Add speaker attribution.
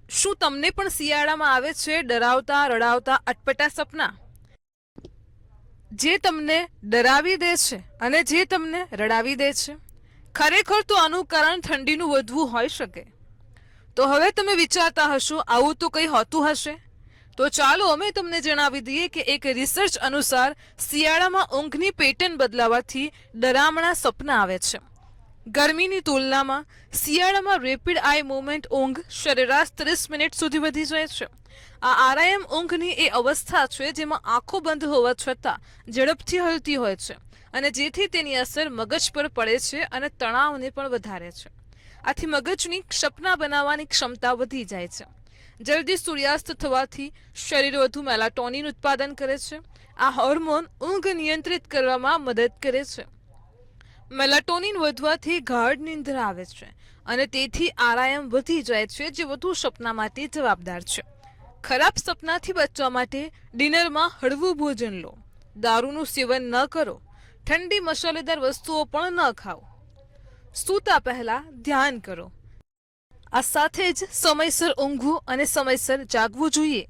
Speaker 1: શું તમને પણ શિયાળામાં આવે છે ડરાવતા રડાવતા અટપટા સપના, જે તમને ડરાવી દે છે અને જે તમને રડાવી દે છે? ખરેખર તો આનું કારણ ઠંડીનું વધવું હોઈ શકે. તો હવે તમે વિચારતા હશો આવું તો કંઈ હોતું હશે. તો ચાલો અમે તમને જણાવી દઈએ કે એક રિસર્ચ અનુસાર શિયાળામાં ઊંઘની પેટર્ન બદલાવાથી ડરામણા સપના આવે છે. ગરમીની તુલનામાં શિયાળામાં રેપિડ આઈ મૂવમેન્ટ ઊંઘ સરેરાશ 30 મિનિટ સુધી વધી જાય છે. આ આરએમ ઊંઘની એ અવસ્થા છે જેમાં આંખો બંધ હોવા છતાં ઝડપથી હલતી હોય છે અને જેથી તેની અસર મગજ પર પડે છે અને તણાવને પણ વધારે છે. આથી મગજની સપના બનાવવાની ક્ષમતા વધી જાય છે. જલ્દી સૂર્યાસ્ત થવાથી શરીર વધુ મેલાટોનિન ઉત્પાદન કરે છે. આ હોર્મોન ઊંઘ નિયંત્રિત કરવામાં મદદ કરે છે. મેલાટોનિન વધવાથી ગાઢ નિંદ્ર આવે છે અને તેથી આરામ વધી જાય છે, જે વધુ સપના માટે જવાબદાર છે. ખરાબ સપનાથી બચવા માટે ડિનરમાં હળવું ભોજન લો, દારૂનું સેવન ન કરો, ઠંડી મસાલેદાર વસ્તુઓ પણ ન ખાઓ, સૂતા પહેલા ધ્યાન કરો. આ સાથે જ સમયસર ઊંઘવું અને સમયસર જાગવું જોઈએ.